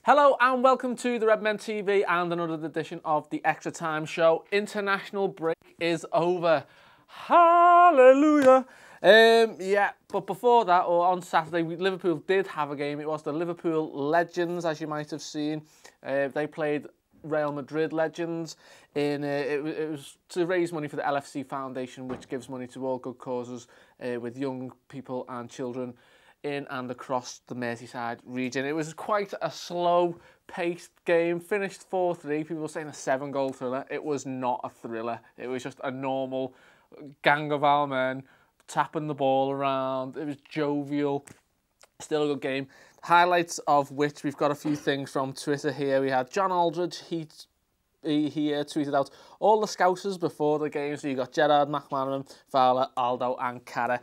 Hello and welcome to the Redmen TV and another edition of the Extra Time Show. International break is over. Hallelujah. But before that, or on Saturday, Liverpool did have a game. It was the Liverpool Legends, as you might have seen. They played Real Madrid Legends. It was to raise money for the LFC Foundation, which gives money to all good causes with young people and children in and across the Merseyside region. It was quite a slow-paced game, finished 4-3. People were saying a 7-goal thriller. It was not a thriller. It was just a normal gang of our men tapping the ball around. It was jovial. Still a good game. Highlights of which we've got a few things from Twitter here. We had John Aldridge. He tweeted out all the Scousers before the game. So you got Gerrard, McManaman, Fowler, Aldo and Cara.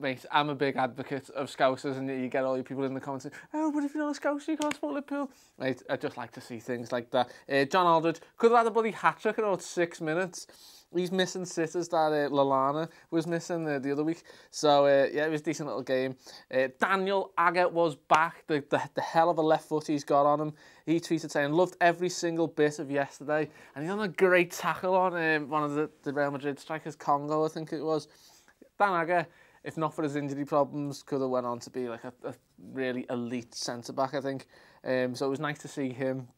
Mate, I'm a big advocate of Scousers, and you get all your people in the comments saying, oh, but if you're not a Scouser, you can't support Liverpool. Mate, I just like to see things like that. John Aldridge could have had a bloody hat-trick in about 6 minutes. He's missing sitters that Lallana was missing the other week. So, yeah, it was a decent little game. Daniel Agger was back. The hell of a left foot he's got on him. He tweeted saying, loved every single bit of yesterday. And he done a great tackle on one of the Real Madrid strikers, Congo, I think it was. Dan Agger, if not for his injury problems, could have went on to be like a really elite centre-back, I think. So it was nice to see him.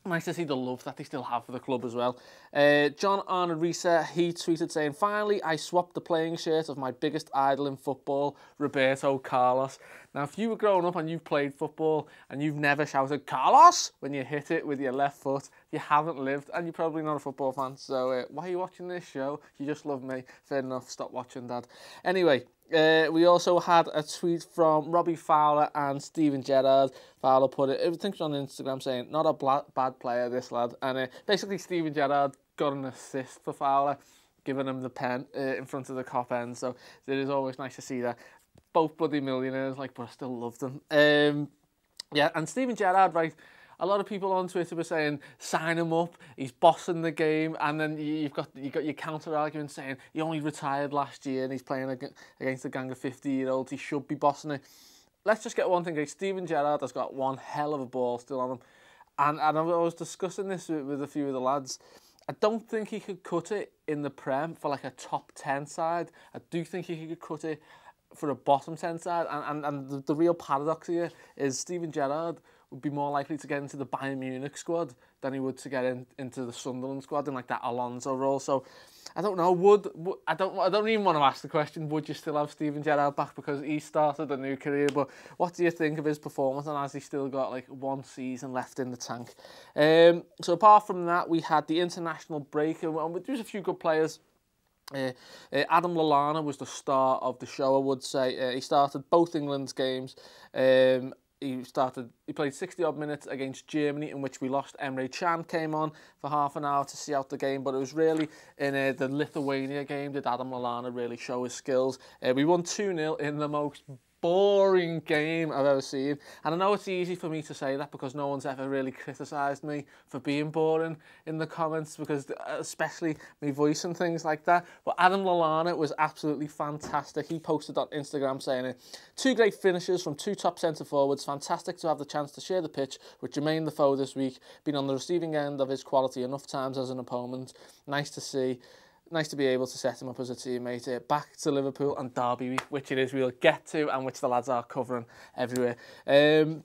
Nice to see the love that they still have for the club as well. John Arnold Reeser, he tweeted saying, finally, I swapped the playing shirt of my biggest idol in football, Roberto Carlos. Now, if you were growing up and you've played football and you've never shouted, Carlos, when you hit it with your left foot, you haven't lived and you're probably not a football fan. So why are you watching this show? You just love me. Fair enough, stop watching, Dad. Anyway, we also had a tweet from Robbie Fowler and Steven Gerrard. Fowler put it, I think it was on Instagram, saying, not a bad player, this lad. And basically, Steven Gerrard got an assist for Fowler, giving him the pen in front of the cop end. So it is always nice to see that. Both bloody millionaires, like, but I still love them. Yeah, and Steven Gerrard, right, a lot of people on Twitter were saying, sign him up, he's bossing the game, and then you've got your counter-argument saying he only retired last year and he's playing against a gang of 50-year-olds, he should be bossing it. Let's just get one thing right, Steven Gerrard has got one hell of a ball still on him, and I was discussing this with a few of the lads. I don't think he could cut it in the Prem for like a top 10 side. I do think he could cut it for a bottom 10 side, and the real paradox here is Steven Gerrard would be more likely to get into the Bayern Munich squad than he would to get into the Sunderland squad in like that Alonso role. So I don't know. I don't even want to ask the question. Would you still have Steven Gerrard back because he started a new career? But what do you think of his performance? And has he still got like one season left in the tank? So apart from that, we had the international break, and there was a few good players. Adam Lallana was the star of the show, I would say. He started both England's games. He played 60-odd minutes against Germany, in which we lost. Emre Can came on for half an hour to see out the game, but it was really in the Lithuania game did Adam Lallana really show his skills. We won 2-0 in the most boring game I've ever seen. And I know it's easy for me to say that because no one's ever really criticised me for being boring in the comments, because especially my voice and things like that. But Adam Lallana was absolutely fantastic. He posted on Instagram saying, 2 great finishes from 2 top centre forwards. Fantastic to have the chance to share the pitch with Jermaine Defoe this week. Been on the receiving end of his quality enough times as an opponent. Nice to see. Nice to be able to set him up as a teammate. Back to Liverpool and Derby week, which it is we'll get to and which the lads are covering everywhere. Adam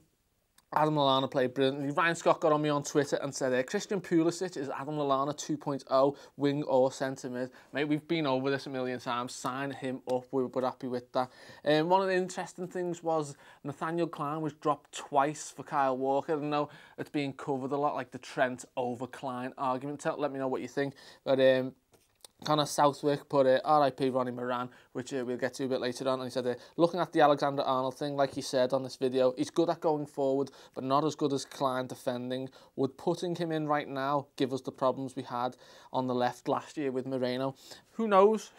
Lallana played brilliantly. Ryan Scott got on me on Twitter and said, Christian Pulisic is Adam Lallana 2.0, wing or centre mid. Mate, we've been over this a million times. Sign him up. We're happy with that. One of the interesting things was Nathaniel Clyne was dropped twice for Kyle Walker. I know it's being covered a lot, like the Trent over Clyne argument. Let me know what you think. But Connor Southwick put R.I.P. Ronnie Moran, which we'll get to a bit later on, and he said, looking at the Alexander-Arnold thing, like he said on this video, he's good at going forward, but not as good as Clyne defending. Would putting him in right now give us the problems we had on the left last year with Moreno? Who knows,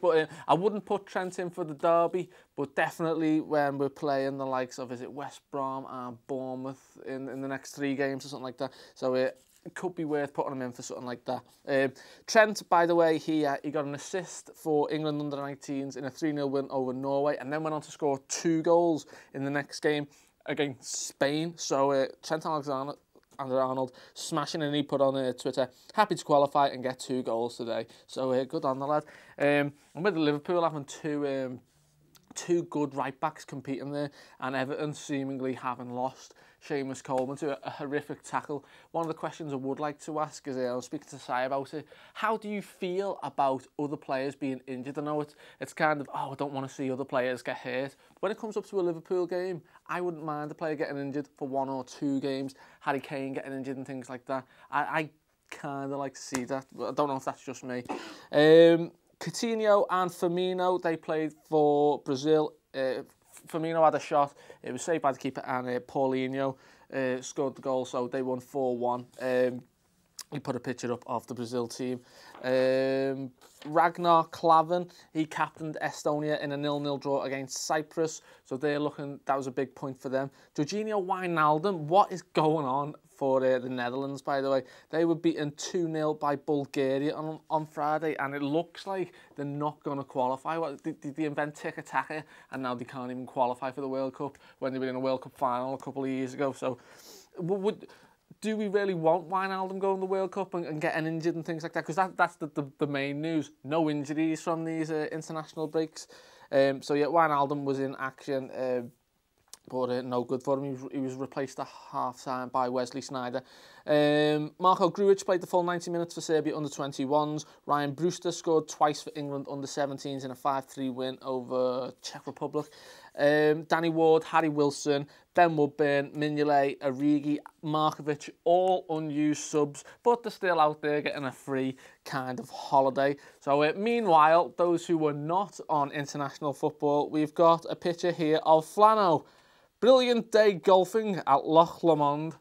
but I wouldn't put Trent in for the derby, but definitely when we're playing the likes of, is it West Brom and Bournemouth in the next 3 games or something like that, so it could be worth putting him in for something like that. Trent, by the way, he got an assist for England under-19s in a 3-0 win over Norway, and then went on to score 2 goals in the next game against Spain. So Trent Alexander-Arnold smashing, and he put on Twitter, happy to qualify and get 2 goals today. So good on the lad. And with Liverpool having two good right backs competing there, and Everton seemingly having lost Seamus Coleman to a horrific tackle. One of the questions I would like to ask is, I was speaking to Sai about it, how do you feel about other players being injured? I know it's kind of, I don't want to see other players get hurt. When it comes up to a Liverpool game, I wouldn't mind a player getting injured for 1 or 2 games, Harry Kane getting injured and things like that. I kind of like to see that, but I don't know if that's just me. Coutinho and Firmino, they played for Brazil. Firmino had a shot, it was saved by the keeper, and Paulinho scored the goal, so they won 4-1. He put a picture up of the Brazil team. Ragnar Klavan, he captained Estonia in a 0-0 draw against Cyprus, so they're looking, that was a big point for them. Jorginho Wijnaldum, what is going on for the Netherlands, by the way? They were beaten 2-0 by Bulgaria on Friday, and it looks like they're not going to qualify. They invent tiki-taka, and now they can't even qualify for the World Cup when they were in a World Cup final a couple of years ago. So do we really want Wijnaldum going to the World Cup and getting injured and things like that? Because that's the main news. No injuries from these international breaks. So yeah, Wijnaldum was in action, but no good for him. He was replaced at half-time by Wesley Sneijder. Marco Grujic played the full 90 minutes for Serbia under-21s. Ryan Brewster scored twice for England under-17s in a 5-3 win over Czech Republic. Danny Ward, Harry Wilson, Ben Woodburn, Mignolet, Origi, Markovic, all unused subs, but they're still out there getting a free kind of holiday. So meanwhile, those who were not on international football, we've got a picture here of Flano. Brilliant day golfing at Loch Lomond.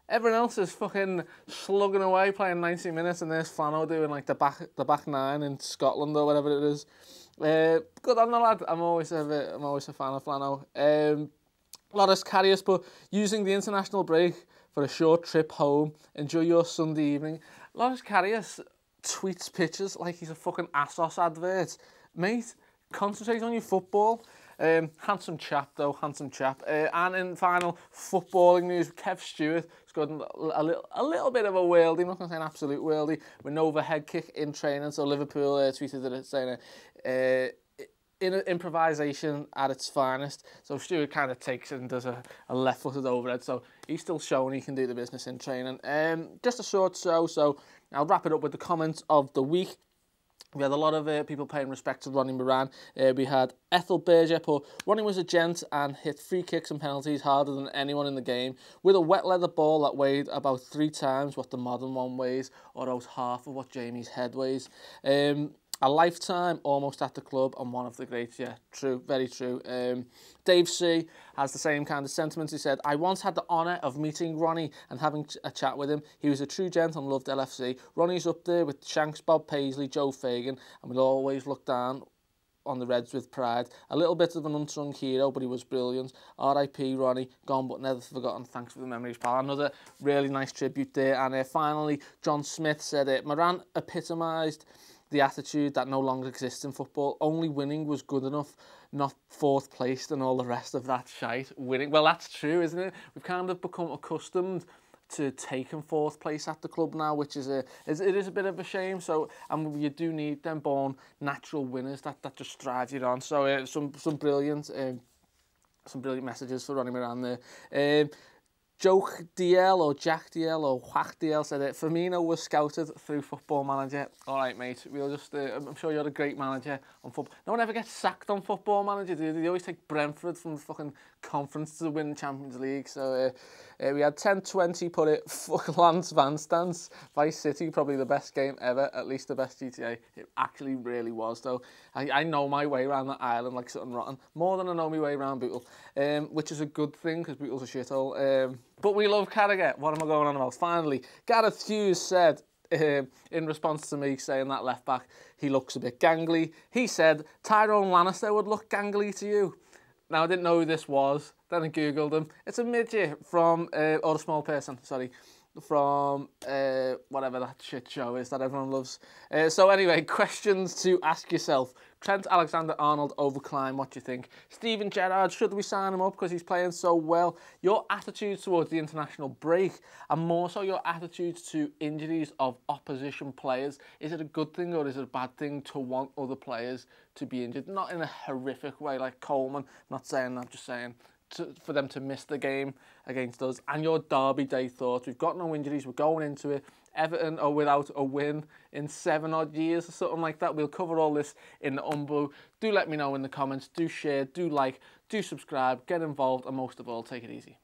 Everyone else is fucking slugging away playing 90 minutes, and there's Flano doing like the back 9 in Scotland or whatever it is. Good on the lad. I'm always a fan of Flano. Loris Karius, but using the international break for a short trip home. Enjoy your Sunday evening. Loris Karius tweets pictures like he's a fucking ASOS advert. Mate, concentrate on your football. Handsome chap though, handsome chap. And in final footballing news, Kev Stewart scored a little bit of a worldie, I'm not going to say an absolute worldie, with an overhead kick in training. So Liverpool tweeted it saying improvisation at its finest. So Stewart kind of takes it and does a left-footed overhead. So he's still showing he can do the business in training. Just a short show, so I'll wrap it up with the comments of the week. We had a lot of people paying respect to Ronnie Moran. We had Ethel Berger put, Ronnie was a gent and hit free kicks and penalties harder than anyone in the game, with a wet leather ball that weighed about 3 times what the modern one weighs, or about half of what Jamie's head weighs. A lifetime almost at the club and one of the greats. Yeah, true, very true. Dave C has the same kind of sentiments. He said, I once had the honour of meeting Ronnie and having a chat with him. He was a true gent and loved LFC. Ronnie's up there with Shanks, Bob Paisley, Joe Fagan, and we'll always look down on the Reds with pride. A little bit of an unsung hero, but he was brilliant. R.I.P. Ronnie, gone but never forgotten. Thanks for the memories, pal. Another really nice tribute there. And finally, John Smith said, Moran epitomised the attitude that no longer exists in football. Only winning was good enough, not 4th placed and all the rest of that shite. Winning, well, that's true, isn't it? We've kind of become accustomed to taking 4th place at the club now, which is it is a bit of a shame. So, and you do need them born natural winners that just drive you on. So some brilliant messages for Ronnie Moran there. Joke DL or Jack DL or Whack DL said it. Firmino was scouted through Football Manager. All right, mate. We'll just. I'm sure you're a great manager on football. No one ever gets sacked on Football Manager, do they? They always take Brentford from the fucking conference to win the Champions League. So we had 10-20 put it. Fuck Lance Van Stans. Vice City, probably the best game ever. At least the best GTA. It actually really was, though. I know my way around that island like something rotten. More than I know my way around Bootle. Which is a good thing, because Bootle's a shithole. But we love Carragher. What am I going on about? Finally, Gareth Hughes said, in response to me saying that left back, he looks a bit gangly. He said, Tyrone Lannister would look gangly to you. Now, I didn't know who this was. Then I Googled him. It's a midget from, or a small person, sorry, from whatever that shit show is that everyone loves. So anyway, questions to ask yourself. Trent Alexander-Arnold overclimb, what do you think? Steven Gerrard, should we sign him up because he's playing so well? Your attitudes towards the international break, and more so your attitudes to injuries of opposition players. Is it a good thing or is it a bad thing to want other players to be injured? Not in a horrific way like Coleman, not saying that, just saying for them to miss the game against us. And your Derby Day thoughts. We've got no injuries. We're going into it. Everton are without a win in 7 odd years or something like that. We'll cover all this in the Umbu. Do let me know in the comments. Do share. Do like. Do subscribe. Get involved. And most of all, take it easy.